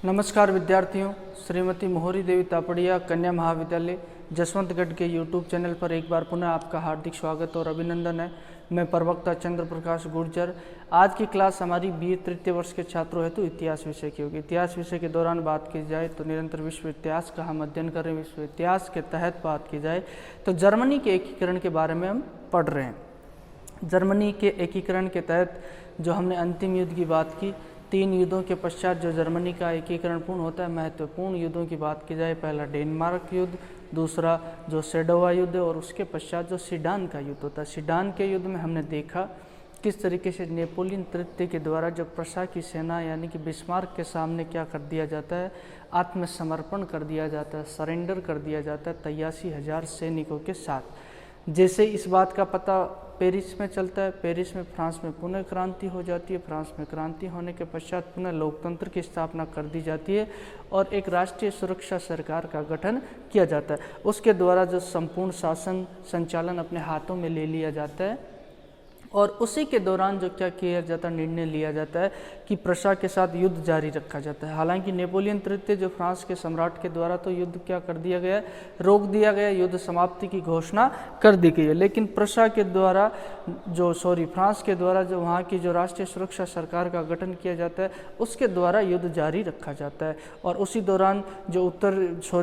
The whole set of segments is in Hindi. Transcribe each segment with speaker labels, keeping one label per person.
Speaker 1: नमस्कार विद्यार्थियों, श्रीमती मोहरी देवी तापड़िया कन्या महाविद्यालय जसवंतगढ़ के यूट्यूब चैनल पर एक बार पुनः आपका हार्दिक स्वागत और अभिनंदन है। मैं प्रवक्ता चंद्र प्रकाश गुर्जर। आज की क्लास हमारी BA तृतीय वर्ष के छात्रों हेतु इतिहास विषय की होगी। इतिहास विषय के दौरान बात की जाए तो निरंतर विश्व इतिहास का हम अध्ययन कर रहे हैं। विश्व इतिहास के तहत बात की जाए तो जर्मनी के एकीकरण के बारे में हम पढ़ रहे हैं। जर्मनी के एकीकरण के तहत जो हमने अंतिम युद्ध की बात की, 3 युद्धों के पश्चात जो जर्मनी का एकीकरण पूर्ण होता है। महत्वपूर्ण युद्धों की बात की जाए, पहला डेनमार्क युद्ध, दूसरा जो सेडोवा युद्ध और उसके पश्चात जो सीडान का युद्ध होता है। सीडान के युद्ध में हमने देखा किस तरीके से नेपोलियन तृतीय के द्वारा जो प्रशा की सेना यानी कि बिस्मार्क के सामने क्या कर दिया जाता है, आत्मसमर्पण कर दिया जाता है, सरेंडर कर दिया जाता है 83,000 सैनिकों के साथ। जैसे इस बात का पता पेरिस में चलता है, पेरिस में फ्रांस में पुनः क्रांति हो जाती है। फ्रांस में क्रांति होने के पश्चात पुनः लोकतंत्र की स्थापना कर दी जाती है और एक राष्ट्रीय सुरक्षा सरकार का गठन किया जाता है। उसके द्वारा जो संपूर्ण शासन संचालन अपने हाथों में ले लिया जाता है और उसी के दौरान जो क्या किया जाता है, निर्णय लिया जाता है कि प्रशा के साथ युद्ध जारी रखा जाता है। हालांकि नेपोलियन तृतीय जो फ्रांस के सम्राट के द्वारा तो युद्ध क्या कर दिया गया, रोक दिया गया, युद्ध समाप्ति की घोषणा कर दी गई है। लेकिन प्रशा के द्वारा फ्रांस के द्वारा जो वहाँ की जो राष्ट्रीय सुरक्षा सरकार का गठन किया जाता है, उसके द्वारा युद्ध जारी रखा जाता है। और उसी दौरान जो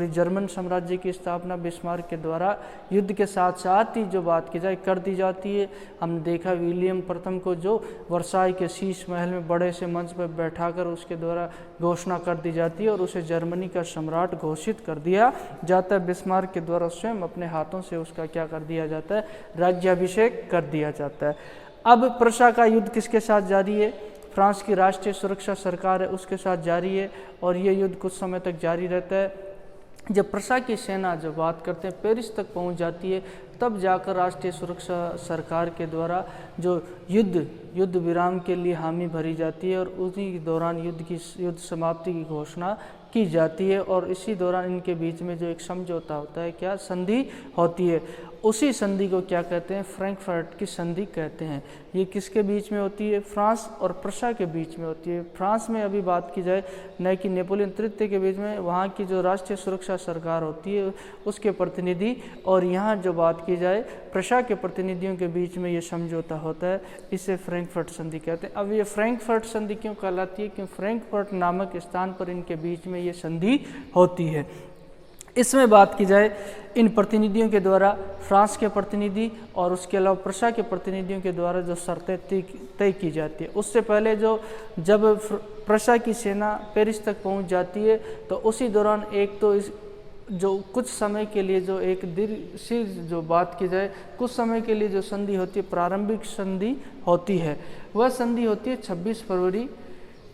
Speaker 1: जर्मन साम्राज्य की स्थापना बिस्मार्क के द्वारा युद्ध के साथ साथ ही जो बात की जाए कर दी जाती है। हमने देखा विलियम प्रथम को जो वर्साई के शीश महल में बड़े से मंच पर बैठाकर उसके द्वारा घोषणा कर दी जाती है और उसे जर्मनी का सम्राट घोषित कर दिया जाता है। बिस्मार्क के द्वारा स्वयं अपने हाथों से उसका क्या कर दिया जाता है, राज्याभिषेक कर दिया जाता है। अब प्रशा का युद्ध किसके साथ जारी है, फ्रांस की राष्ट्रीय सुरक्षा सरकार है उसके साथ जारी है और ये युद्ध कुछ समय तक जारी रहता है। जब प्रशा की सेना जब बात करते हैं पेरिस तक पहुंच जाती है, तब जाकर राष्ट्रीय सुरक्षा सरकार के द्वारा जो युद्ध विराम के लिए हामी भरी जाती है और उसी दौरान युद्ध समाप्ति की घोषणा की जाती है। और इसी दौरान इनके बीच में जो एक समझौता होता है, क्या संधि होती है, उसी संधि को क्या कहते हैं, फ्रैंकफर्ट की संधि कहते हैं। ये किसके बीच में होती है, फ्रांस और प्रशा के बीच में होती है। फ्रांस में अभी बात की जाए न कि नेपोलियन तृतीय के बीच में, वहाँ की जो राष्ट्रीय सुरक्षा सरकार होती है उसके प्रतिनिधि, और यहाँ जो बात की जाए प्रशा के प्रतिनिधियों के बीच में ये समझौता होता है, इसे फ्रैंकफर्ट संधि कहते हैं। अब ये फ्रैंकफर्ट संधि क्यों कहलाती है, क्योंकि फ्रैंकफर्ट नामक स्थान पर इनके बीच में ये संधि होती है। इसमें बात की जाए इन प्रतिनिधियों के द्वारा, फ्रांस के प्रतिनिधि और उसके अलावा प्रशा के प्रतिनिधियों के द्वारा जो शर्तें तय की जाती है। उससे पहले जब प्रशा की सेना पेरिस तक पहुंच जाती है तो उसी दौरान एक तो जो कुछ समय के लिए जो एक दीर्घ जो बात की जाए कुछ समय के लिए जो संधि होती है, प्रारंभिक संधि होती है, वह संधि होती है 26 फरवरी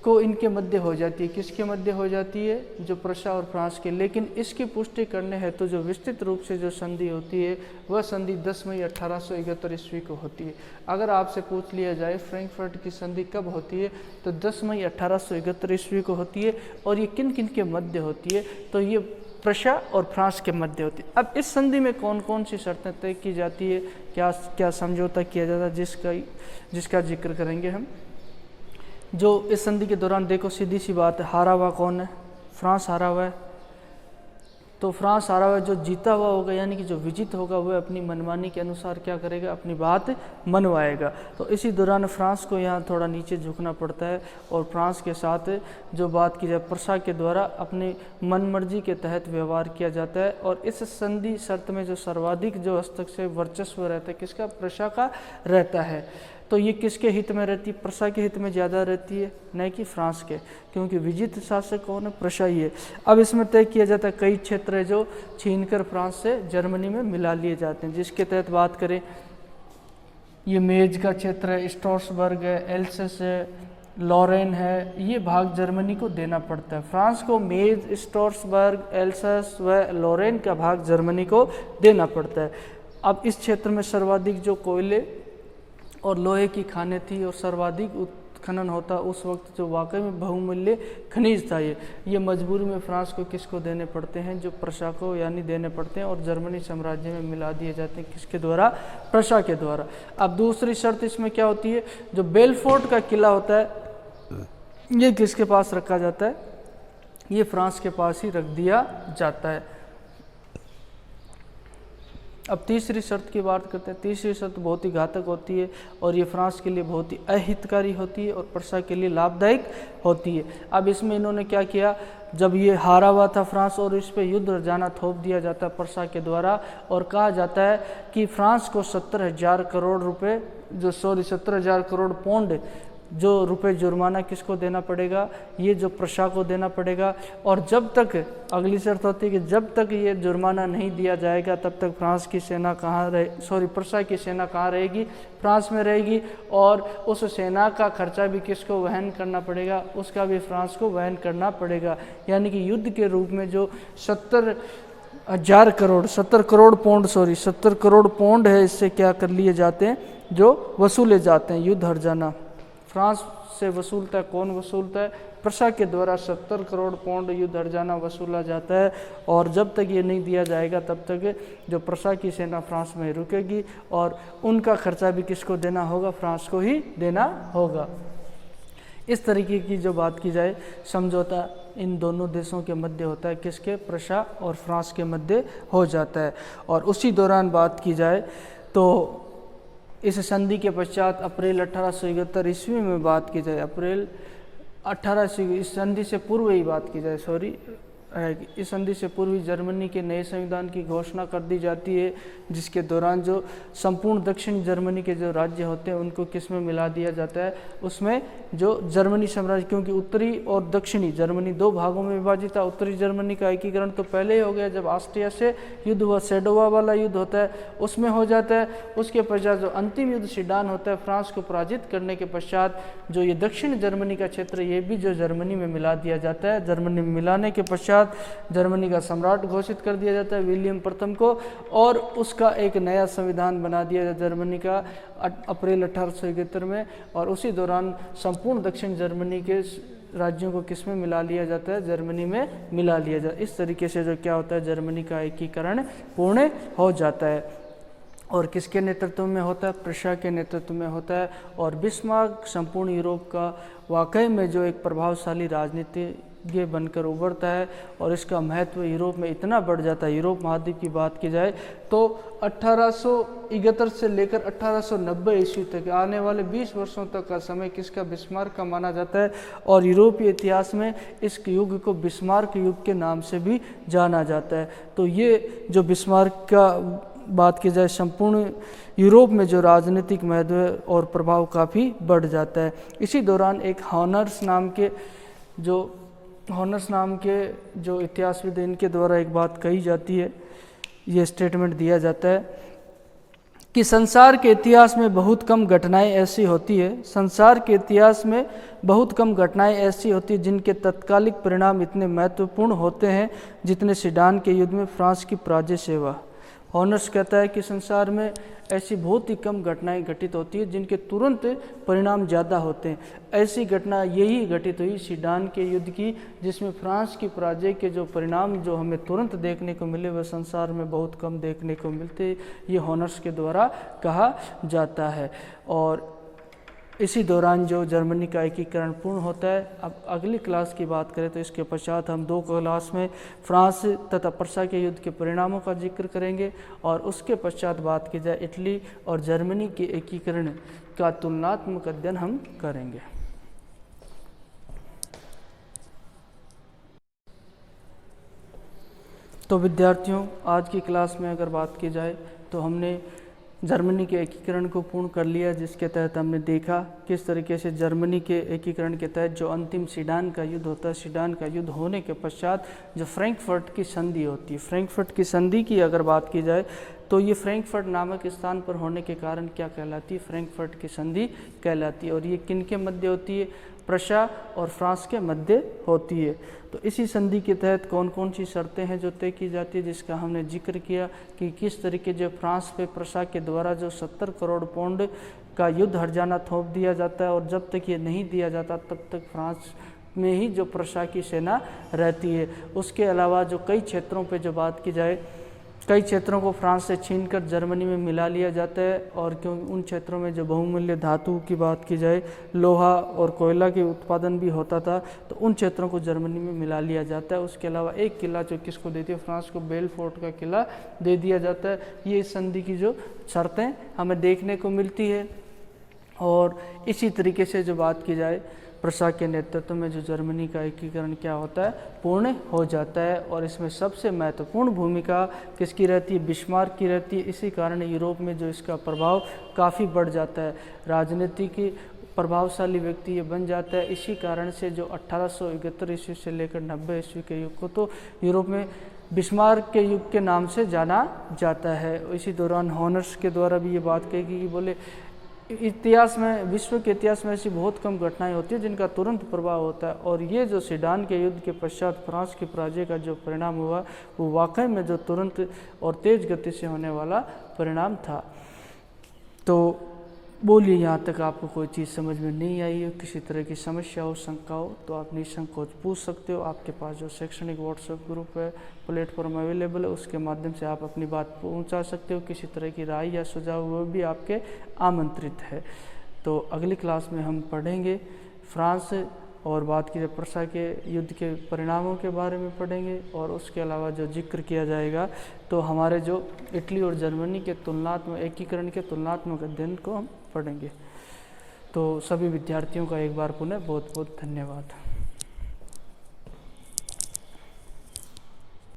Speaker 1: को इनके मध्य हो जाती है। किसके मध्य हो जाती है, जो प्रशा और फ्रांस के। लेकिन इसकी पुष्टि करने हेतु तो जो विस्तृत रूप से जो संधि होती है वह संधि 10 मई 1871 ईस्वी को होती है। अगर आपसे पूछ लिया जाए फ्रैंकफर्ट की संधि कब होती है, तो 10 मई 1871 ईस्वी को होती है। और ये किन किन के मध्य होती है, तो ये प्रशा और फ्रांस के मध्य होती है। अब इस संधि में कौन कौन सी शर्तें तय की जाती है, क्या समझौता किया जाता है, जिसका जिक्र करेंगे हम। जो इस संधि के दौरान देखो, सीधी सी बात है, हारा हुआ कौन है, फ्रांस हारा हुआ है। तो फ्रांस हारा हुआ है, जो जीता हुआ होगा यानी कि जो विजित होगा वह अपनी मनमानी के अनुसार क्या करेगा, अपनी बात मनवाएगा। तो इसी दौरान फ्रांस को यहाँ थोड़ा नीचे झुकना पड़ता है और फ्रांस के साथ जो बात की जाए प्रशा के द्वारा अपनी मनमर्जी के तहत व्यवहार किया जाता है। और इस संधि शर्त में जो सर्वाधिक जो हस्तक्षेप वर्चस्व रहता है किसका, प्रशा का रहता है। तो ये किसके हित में रहती है, प्रशा के हित में ज़्यादा रहती है, न कि फ्रांस के, क्योंकि विजित शासक कौन है, प्रशा ही है। अब इसमें तय किया जाता है कई क्षेत्र है जो छीनकर फ्रांस से जर्मनी में मिला लिए जाते हैं। जिसके तहत बात करें, ये मेज का क्षेत्र है, स्ट्रासबर्ग है, एल्सेस है, लॉरेन है, ये भाग जर्मनी को देना पड़ता है। फ्रांस को मेज, स्ट्रासबर्ग, एल्सेस व लॉरेन का भाग जर्मनी को देना पड़ता है। अब इस क्षेत्र में सर्वाधिक जो कोयले और लोहे की खानें थी और सर्वाधिक उत्खनन होता उस वक्त, जो वाकई में बहुमूल्य खनिज था। ये मजबूरी में फ्रांस को किसको देने पड़ते हैं, जो प्रशा को यानी देने पड़ते हैं और जर्मनी साम्राज्य में मिला दिए जाते हैं। किसके द्वारा, प्रशा के द्वारा। अब दूसरी शर्त इसमें क्या होती है, जो बेलफोर्ट का किला होता है ये किसके पास रखा जाता है, ये फ्रांस के पास ही रख दिया जाता है। अब तीसरी शर्त की बात करते हैं। तीसरी शर्त बहुत ही घातक होती है और ये फ्रांस के लिए बहुत ही अहितकारी होती है और प्रशा के लिए लाभदायक होती है। अब इसमें इन्होंने क्या किया, जब ये हारा हुआ था फ्रांस और इस पे युद्ध जाना थोप दिया जाता है प्रशा के द्वारा और कहा जाता है कि फ्रांस को 70,000 करोड़ रुपए 70,000 करोड़ पौंड जो रुपए जुर्माना किसको देना पड़ेगा, ये जो प्रशा को देना पड़ेगा। और जब तक, अगली शर्त होती है कि जब तक ये जुर्माना नहीं दिया जाएगा तब तक फ्रांस की सेना प्रशा की सेना कहाँ रहेगी, फ्रांस में रहेगी। और उस सेना का खर्चा भी किसको वहन करना पड़ेगा, उसका भी फ्रांस को वहन करना पड़ेगा। यानी कि युद्ध के रूप में जो 70 करोड़ पौंड है, इससे क्या कर लिए जाते हैं, जो वसूले जाते हैं। युद्ध हर्जाना फ्रांस से वसूलता है, कौन वसूलता है, प्रशा के द्वारा 70 करोड़ पौंड युद्ध हर्जाना वसूला जाता है। और जब तक ये नहीं दिया जाएगा तब तक जो प्रशा की सेना फ्रांस में रुकेगी और उनका खर्चा भी किसको देना होगा, फ्रांस को ही देना होगा। इस तरीके की जो बात की जाए, समझौता इन दोनों देशों के मध्य होता है, किसके, प्रशा और फ्रांस के मध्य हो जाता है। और उसी दौरान बात की जाए तो इस संधि के पश्चात अप्रैल 1871 ईस्वी में बात की जाए, अप्रैल 1800 इस संधि से पूर्व ही बात की जाए, इस संधि से पूर्व जर्मनी के नए संविधान की घोषणा कर दी जाती है, जिसके दौरान जो संपूर्ण दक्षिण जर्मनी के जो राज्य होते हैं उनको किस में मिला दिया जाता है, उसमें जो जर्मनी साम्राज्य, क्योंकि उत्तरी और दक्षिणी जर्मनी दो भागों में विभाजित था। उत्तरी जर्मनी का एकीकरण तो पहले ही हो गया जब ऑस्ट्रिया से युद्ध हुआ, सेडोवा वाला युद्ध होता है उसमें हो जाता है। उसके पश्चात जो अंतिम युद्ध सीडान होता है, फ्रांस को पराजित करने के पश्चात जो ये दक्षिण जर्मनी का क्षेत्र, ये भी जो जर्मनी में मिला दिया जाता है। जर्मनी में मिलाने के पश्चात जर्मनी का सम्राट घोषित कर दिया जाता है विलियम प्रथम को, और उसका एक नया संविधान बना दिया जाता है जर्मनी का अप्रैल 1871 में। और उसी दौरान संपूर्ण दक्षिण जर्मनी के राज्यों को किस में मिला लिया जाता है, जर्मनी में मिला लिया जाता है। इस तरीके से जो क्या होता है, जर्मनी का एकीकरण पूर्ण हो जाता है। और किसके नेतृत्व में होता है, प्रशा के नेतृत्व में होता है। और बिस्मार्क संपूर्ण यूरोप का वाकई में जो एक प्रभावशाली राजनीतिज्ञ बनकर उभरता है और इसका महत्व यूरोप में इतना बढ़ जाता है। यूरोप महाद्वीप की बात की जाए तो 1871 से लेकर 1890 ईस्वी तक आने वाले 20 वर्षों तक का समय किसका, बिस्मार्क का माना जाता है। और यूरोपीय इतिहास में इस युग को बिस्मार्क युग के नाम से भी जाना जाता है। तो ये जो बिस्मार्क का बात की जाए, संपूर्ण यूरोप में जो राजनीतिक महत्व और प्रभाव काफ़ी बढ़ जाता है। इसी दौरान एक हॉनर्स नाम के जो इतिहासविद हैं, इनके द्वारा एक बात कही जाती है, ये स्टेटमेंट दिया जाता है कि संसार के इतिहास में बहुत कम घटनाएं ऐसी होती है, संसार के इतिहास में बहुत कम घटनाएं ऐसी होती है जिनके तत्कालिक परिणाम इतने महत्वपूर्ण होते हैं जितने सीडान के युद्ध में फ्रांस की पराजय से हुआ। हॉनर्स कहता है कि संसार में ऐसी बहुत ही कम घटनाएं घटित होती है जिनके तुरंत परिणाम ज़्यादा होते हैं। ऐसी घटना यही घटित हुई सीडान के युद्ध की, जिसमें फ्रांस की पराजय के जो परिणाम जो हमें तुरंत देखने को मिले वह संसार में बहुत कम देखने को मिलते, ये हॉनर्स के द्वारा कहा जाता है। और इसी दौरान जो जर्मनी का एकीकरण पूर्ण होता है। अब अगली क्लास की बात करें तो इसके पश्चात हम 2 क्लास में फ्रांस तथा प्रशा के युद्ध के परिणामों का जिक्र करेंगे और उसके पश्चात बात की जाए इटली और जर्मनी के एकीकरण का तुलनात्मक अध्ययन हम करेंगे। तो विद्यार्थियों, आज की क्लास में अगर बात की जाए तो हमने जर्मनी के एकीकरण को पूर्ण कर लिया, जिसके तहत हमने देखा किस तरीके से जर्मनी के एकीकरण के तहत जो अंतिम सीडान का युद्ध होता है, सीडान का युद्ध होने के पश्चात जो फ्रैंकफर्ट की संधि होती है, फ्रैंकफर्ट की संधि की अगर बात की जाए तो ये फ्रैंकफर्ट नामक स्थान पर होने के कारण क्या कहलाती है, फ्रैंकफर्ट की संधि कहलाती है। और ये किन के मध्य होती है, प्रशा और फ्रांस के मध्य होती है। तो इसी संधि के तहत कौन कौन सी शर्तें हैं जो तय की जाती है, जिसका हमने जिक्र किया कि किस तरीके जो फ्रांस पे प्रशा के द्वारा जो 70 करोड़ पौंड का युद्ध हर्जाना थोप दिया जाता है और जब तक ये नहीं दिया जाता तब तक फ्रांस में ही जो प्रशा की सेना रहती है। उसके अलावा जो कई क्षेत्रों पे जो बात की जाए कई क्षेत्रों को फ्रांस से छीनकर जर्मनी में मिला लिया जाता है, और क्योंकि उन क्षेत्रों में जो बहुमूल्य धातु की बात की जाए, लोहा और कोयला के उत्पादन भी होता था, तो उन क्षेत्रों को जर्मनी में मिला लिया जाता है। उसके अलावा एक किला जो किसको देती है, फ्रांस को बेलफोर्ट का किला दे दिया जाता है। ये इस संधि की जो शर्तें हमें देखने को मिलती है। और इसी तरीके से जो बात की जाए, प्रशा के नेतृत्व में जो जर्मनी का एकीकरण क्या होता है, पूर्ण हो जाता है। और इसमें सबसे महत्वपूर्ण भूमिका किसकी रहती है, बिस्मार्क की रहती है। इसी कारण यूरोप में जो इसका प्रभाव काफ़ी बढ़ जाता है, राजनीति की प्रभावशाली व्यक्ति ये बन जाता है। इसी कारण से जो 1871 ईस्वी से लेकर 90 ईस्वी के युग को तो यूरोप में बिस्मार्क के युग के नाम से जाना जाता है। इसी दौरान हॉनर्स के द्वारा भी ये बात कही कि बोले इतिहास में, विश्व के इतिहास में ऐसी बहुत कम घटनाएं होती है जिनका तुरंत प्रभाव होता है, और ये जो सीडान के युद्ध के पश्चात फ्रांस की पराजय का जो परिणाम हुआ, वो वाकई में जो तुरंत और तेज गति से होने वाला परिणाम था। तो बोलिए, यहाँ तक आपको कोई चीज़ समझ में नहीं आई हो, किसी तरह की समस्या हो, शंका हो, तो आप निसंकोच पूछ सकते हो। आपके पास जो शैक्षणिक व्हाट्सएप ग्रुप है, प्लेटफॉर्म अवेलेबल है, उसके माध्यम से आप अपनी बात पहुँचा सकते हो। किसी तरह की राय या सुझाव वो भी आपके आमंत्रित है। तो अगली क्लास में हम पढ़ेंगे फ्रांस, और बात की प्रशा के युद्ध के परिणामों के बारे में पढ़ेंगे। और उसके अलावा जो जिक्र किया जाएगा, तो हमारे जो इटली और जर्मनी के तुलनात्मक एकीकरण के तुलनात्मक अध्ययन को हम पढ़ेंगे। तो सभी विद्यार्थियों का एक बार पुनः बहुत बहुत धन्यवाद।